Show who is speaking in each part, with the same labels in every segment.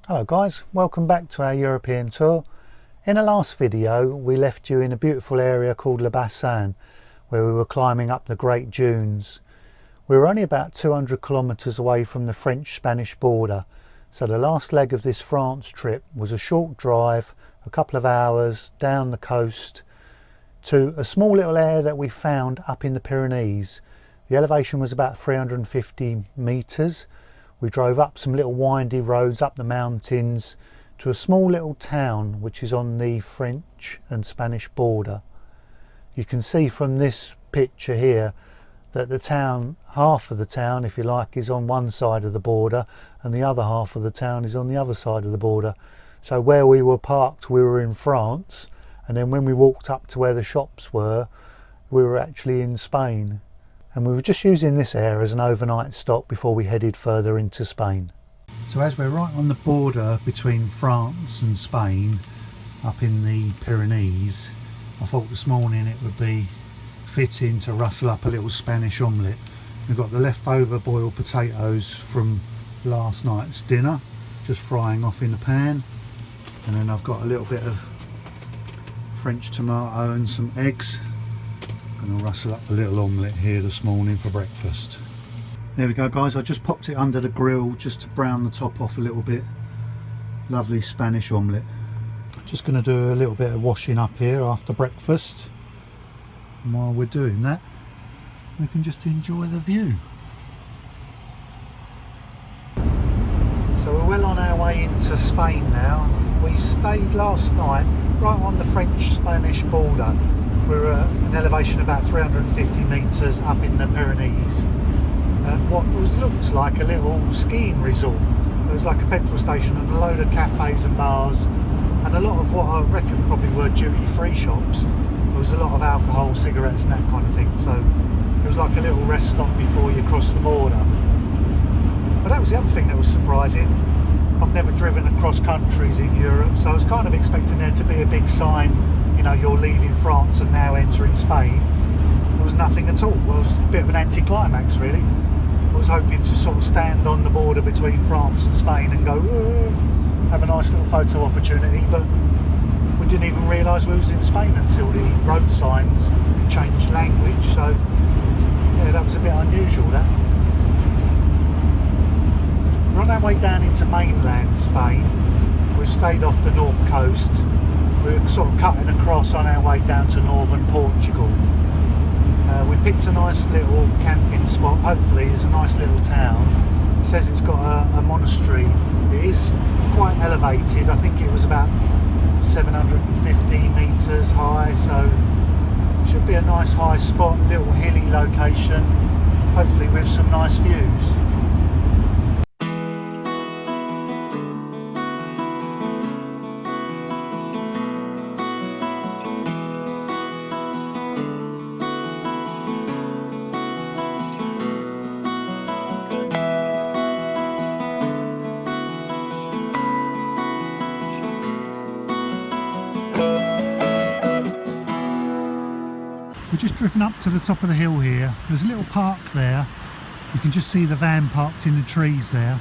Speaker 1: Hello guys, welcome back to our European tour. In the last video we left you in a beautiful area called Le Bassin where we were climbing up the Great Dunes. We were only about 200 kilometres away from the French-Spanish border, so the last leg of this France trip was a short drive, a couple of hours down the coast to a small little area that we found up in the Pyrenees. The elevation was about 350 metres. We drove up some little windy roads up the mountains to a small little town which is on the French and Spanish border. You can see from this picture here that the town, half of the town if you like, is on one side of the border and the other half of the town is on the other side of the border. So where we were parked we were in France, and then when we walked up to where the shops were, we were actually in Spain. And we were just using this area as an overnight stop before we headed further into Spain. So as we're right on the border between France and Spain, up in the Pyrenees, I thought this morning it would be fitting to rustle up a little Spanish omelette. We've got the leftover boiled potatoes from last night's dinner, just frying off in the pan. And then I've got a little bit of French tomato and some eggs. I'm going to rustle up a little omelette here this morning for breakfast. There we go guys, I just popped it under the grill just to brown the top off a little bit. Lovely Spanish omelette. Just going to do a little bit of washing up here after breakfast. And while we're doing that, we can just enjoy the view. So we're well on our way into Spain now. We stayed last night right on the French-Spanish border. We're at an elevation of about 350 metres up in the Pyrenees. What looks like a little skiing resort. There was like a petrol station and a load of cafes and bars and a lot of what I reckon probably were duty-free shops. There was a lot of alcohol, cigarettes and that kind of thing. So it was like a little rest stop before you cross the border. But that was the other thing that was surprising. I've never driven across countries in Europe, so I was kind of expecting there to be a big sign, you know, you're leaving France and now entering Spain. There was nothing at all. Well, it was a bit of an anticlimax really. I was hoping to sort of stand on the border between France and Spain and go, have a nice little photo opportunity, but we didn't even realise we was in Spain until the road signs changed language, so yeah, that was a bit unusual that. We're on our way down into mainland Spain. We've stayed off the north coast. We're sort of cutting across on our way down to northern Portugal. We picked a nice little camping spot. Hopefully it's a nice little town. It says it's got a monastery. It is quite elevated. I think it was about 750 metres high, so it should be a nice high spot, little hilly location, hopefully with some nice views. We've just driven up to the top of the hill here. There's a little park there. You can just see the van parked in the trees there.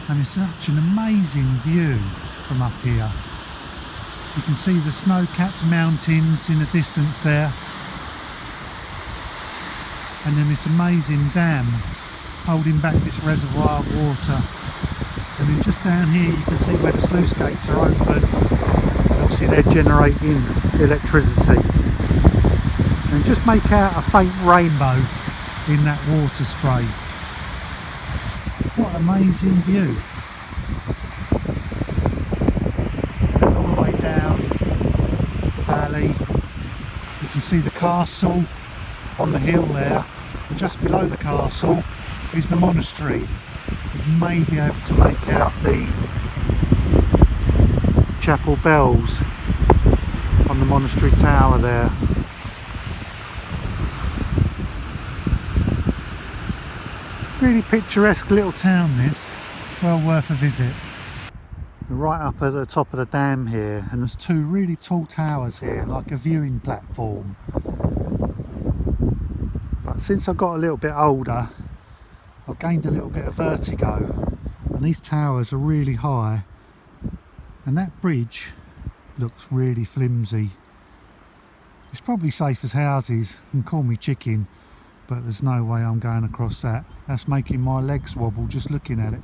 Speaker 1: And it's such an amazing view from up here. You can see the snow-capped mountains in the distance there. And then this amazing dam holding back this reservoir of water. And then just down here you can see where the sluice gates are open. Obviously they're generating electricity. And just make out a faint rainbow in that water spray. What an amazing view. All the way down the valley, you can see the castle on the hill there, and just below the castle is the monastery. You may be able to make out the chapel bells on the monastery tower there. Really picturesque little town this, well worth a visit. We're right up at the top of the dam here, and there's two really tall towers here, like a viewing platform. But since I got a little bit older, I've gained a little bit of vertigo, and and these towers are really high, and that bridge looks really flimsy. It's probably safe as houses, and call me chicken, but there's no way I'm going across that. That's making my legs wobble just looking at it.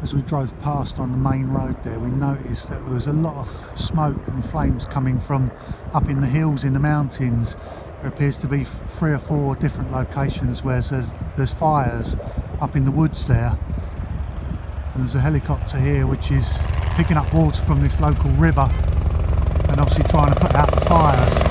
Speaker 1: As we drove past on the main road there, we noticed that there was a lot of smoke and flames coming from up in the hills in the mountains. There appears to be 3 or 4 different locations where there's fires up in the woods there. And there's a helicopter here which is picking up water from this local river and obviously trying to put out the fires.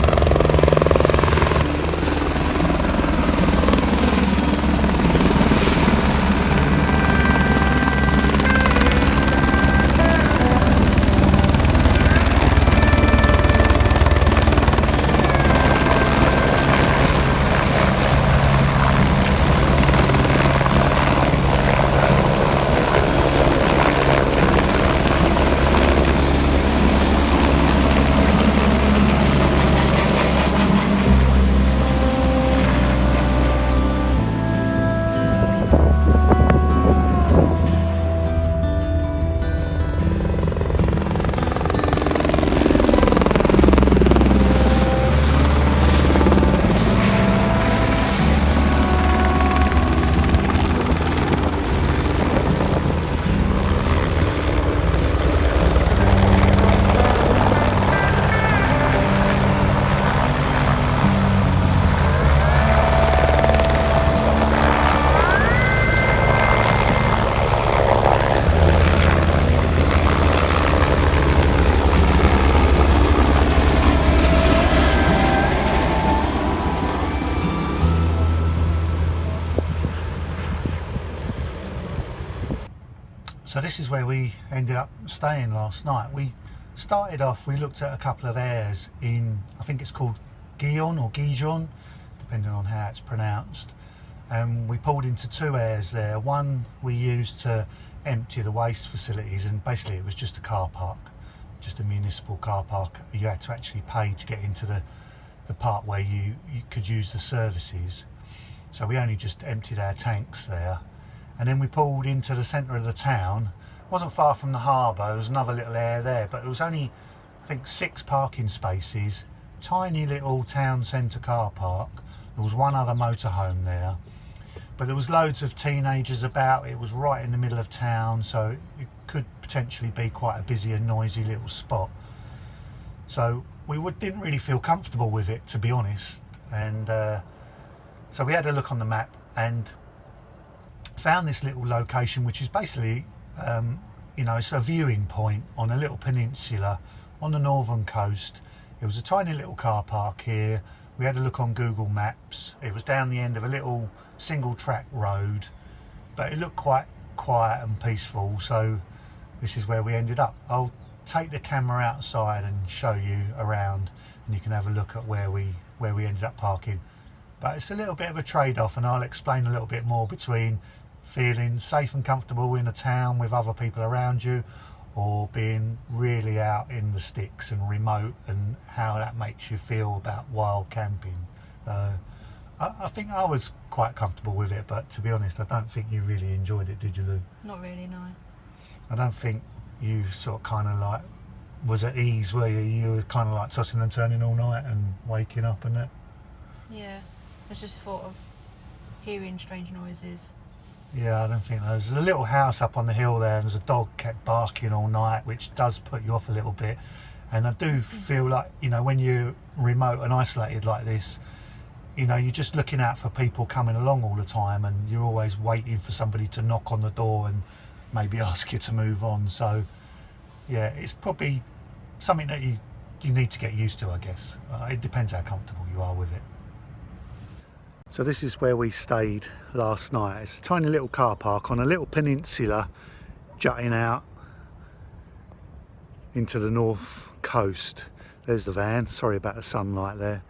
Speaker 1: So this is where we ended up staying last night. We started off, we looked at a couple of airs in, I think it's called Guillen or Gijon, depending on how it's pronounced. And we pulled into 2 airs there. One we used to empty the waste facilities, and basically it was just a car park, just a municipal car park. You had to actually pay to get into the part where you could use the services. So we only just emptied our tanks there. And then we pulled into the centre of the town. It wasn't far from the harbour, there was another little area there, but it was only, I think, 6 parking spaces, tiny little town centre car park. There was 1 other motorhome there, but there was loads of teenagers about. It was right in the middle of town, so it could potentially be quite a busy and noisy little spot. So we didn't really feel comfortable with it, to be honest, and so we had a look on the map and found this little location, which is basically it's a viewing point on a little peninsula on the northern coast. It was a tiny little car park here. We had a look on Google Maps. It was down the end of a little single track road, but it looked quite quiet and peaceful, so this is where we ended up. I'll take the camera outside and show you around, and you can have a look at where we ended up parking. But it's a little bit of a trade-off, and I'll explain a little bit more between feeling safe and comfortable in a town with other people around you, or being really out in the sticks and remote, and how that makes you feel about wild camping. I think I was quite comfortable with it, but to be honest, I don't think you really enjoyed it, did you, Lou?
Speaker 2: Not really, no.
Speaker 1: I don't think you sort of kind of like was at ease, were you? You were kind of like tossing and turning all night and waking up and that.
Speaker 2: Yeah, I just thought of hearing strange noises.
Speaker 1: Yeah, I don't think there's a little house up on the hill there, and there's a dog kept barking all night, which does put you off a little bit. And I do feel like, you know, when you're remote and isolated like this, you know, you're just looking out for people coming along all the time, and you're always waiting for somebody to knock on the door and maybe ask you to move on. So yeah, it's probably something that you need to get used to, I guess. It depends how comfortable you are with it. So this is where we stayed last night. It's a tiny little car park on a little peninsula jutting out into the north coast. There's the van, sorry about the sunlight there.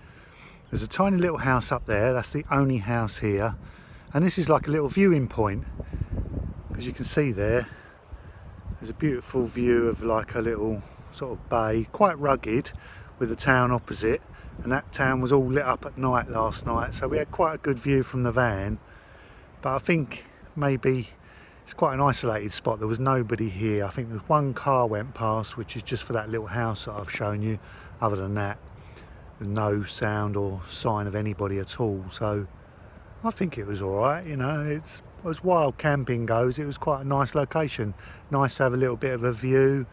Speaker 1: There's a tiny little house up there, that's the only house here. And this is like a little viewing point. As you can see there's a beautiful view of like a little sort of bay, quite rugged, with the town opposite. And that town was all lit up at night last night, so we had quite a good view from the van. But I think maybe it's quite an isolated spot. There was nobody here. I think there's one car went past, which is just for that little house that I've shown you. Other than that, no sound or sign of anybody at all. So I think it was all right. You know, as wild camping goes, it was quite a nice location. Nice to have a little bit of a view.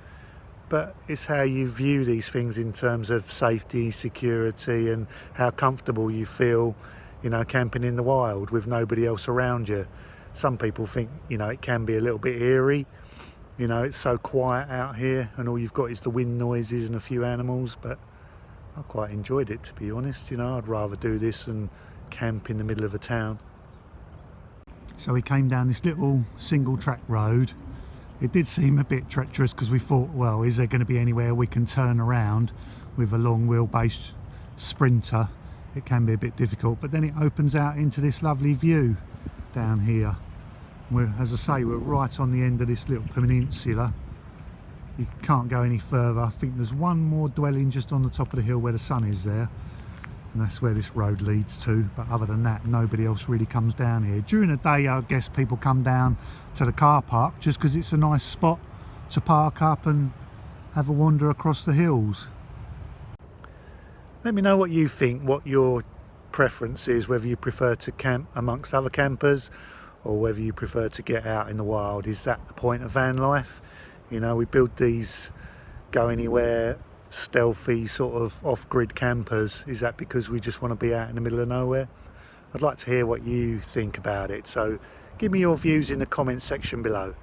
Speaker 1: But it's how you view these things in terms of safety, security, and how comfortable you feel, you know, camping in the wild with nobody else around you. Some people think, you know, it can be a little bit eerie. You know, it's so quiet out here and all you've got is the wind noises and a few animals. But I quite enjoyed it, to be honest. You know, I'd rather do this than camp in the middle of a town. So we came down this little single track road. It did seem a bit treacherous because we thought, well, is there going to be anywhere we can turn around with a long wheelbase Sprinter? It can be a bit difficult, but then it opens out into this lovely view down here. As I say, we're right on the end of this little peninsula. You can't go any further. I think there's one more dwelling just on the top of the hill where the sun is there, and that's where this road leads to. But other than that, nobody else really comes down here. During the day, I guess people come down to the car park just because it's a nice spot to park up and have a wander across the hills. Let me know what you think, what your preference is, whether you prefer to camp amongst other campers or whether you prefer to get out in the wild. Is that the point of van life? You know, we build these go anywhere stealthy sort of off-grid campers. Is that because we just want to be out in the middle of nowhere? I'd like to hear what you think about it, so give me your views in the comments section below.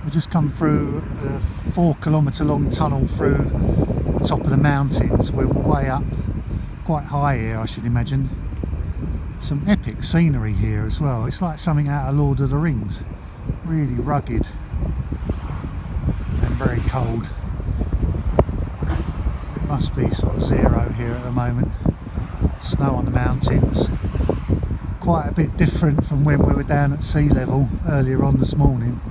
Speaker 1: We just come through a 4 kilometre long tunnel through the top of the mountains. We're way up, quite high here, I should imagine. Some epic scenery here as well. It's like something out of Lord of the Rings. Really rugged and very cold. It must be sort of 0 here at the moment. Snow on the mountains. Quite a bit different from when we were down at sea level earlier on this morning.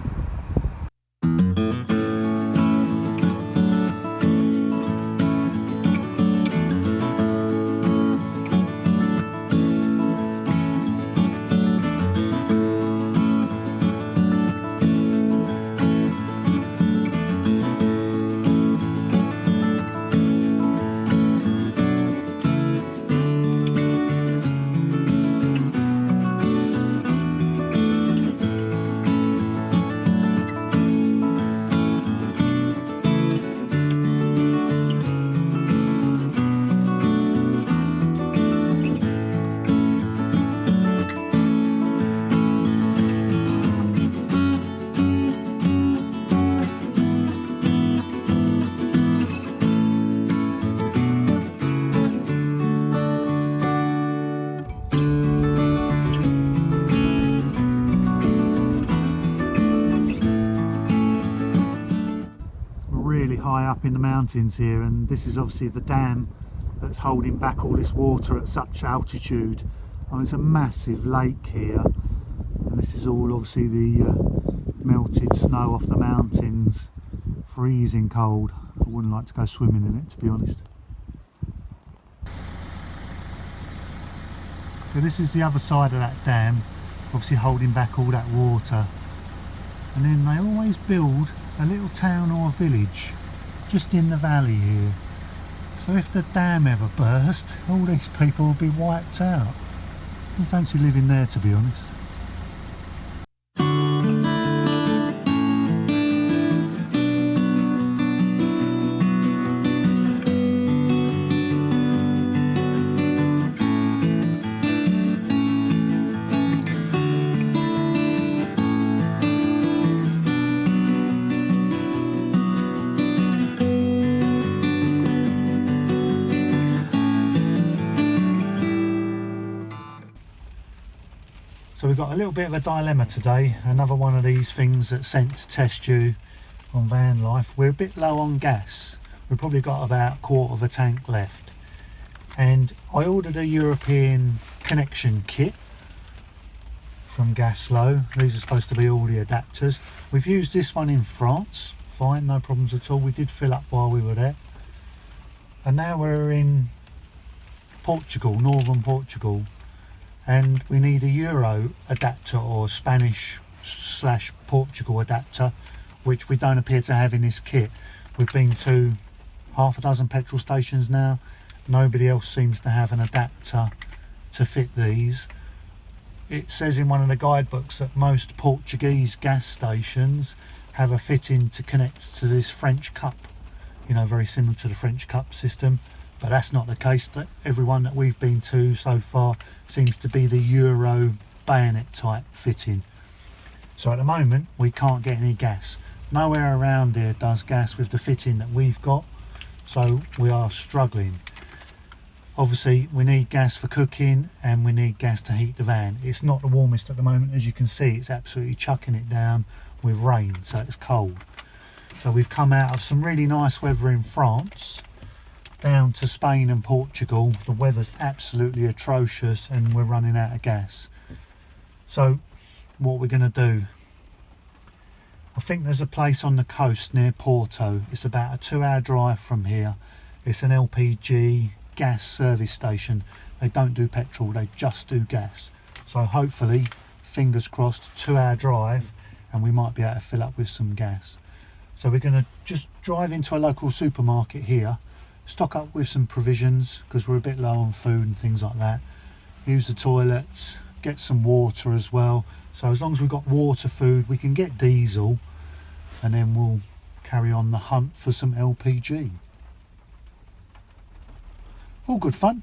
Speaker 1: High up in the mountains here, and this is obviously the dam that's holding back all this water at such altitude. It's a massive lake here, and this is all obviously the melted snow off the mountains. Freezing cold. I wouldn't like to go swimming in it, to be honest. So this is the other side of that dam, obviously holding back all that water. And then they always build a little town or a village just in the valley here. So if the dam ever burst, all these people will be wiped out. I fancy living there, to be honest. So we've got a little bit of a dilemma today, another one of these things that's sent to test you on van life. We're a bit low on gas. We've probably got about a quarter of a tank left. And I ordered a European connection kit from Gaslow. These are supposed to be all the adapters. We've used this one in France, fine, no problems at all. We did fill up while we were there. And now we're in Portugal, northern Portugal. And we need a Euro adapter or Spanish / Portugal adapter, which we don't appear to have in this kit. We've been to half a dozen petrol stations now. Nobody else seems to have an adapter to fit these. It says in one of the guidebooks that most Portuguese gas stations have a fitting to connect to this French cup, you know, very similar to the French cup system. But that's not the case. That everyone that we've been to so far seems to be the Euro bayonet type fitting. So at the moment we can't get any gas. Nowhere around here does gas with the fitting that we've got. So we are struggling. Obviously we need gas for cooking and we need gas to heat the van. It's not the warmest at the moment, as you can see. It's absolutely chucking it down with rain, so it's cold. So we've come out of some really nice weather in France down to Spain and Portugal. The weather's absolutely atrocious and we're running out of gas. So what we're going to do, I think there's a place on the coast near Porto. It's about a 2-hour drive from here. It's an LPG gas service station. They don't do petrol, they just do gas. So hopefully, fingers crossed, 2-hour drive and we might be able to fill up with some gas. So we're going to just drive into a local supermarket here, stock up with some provisions because we're a bit low on food and things like that. Use the toilets, get some water as well. So as long as we've got water, food, we can get diesel, and then we'll carry on the hunt for some LPG. All good fun.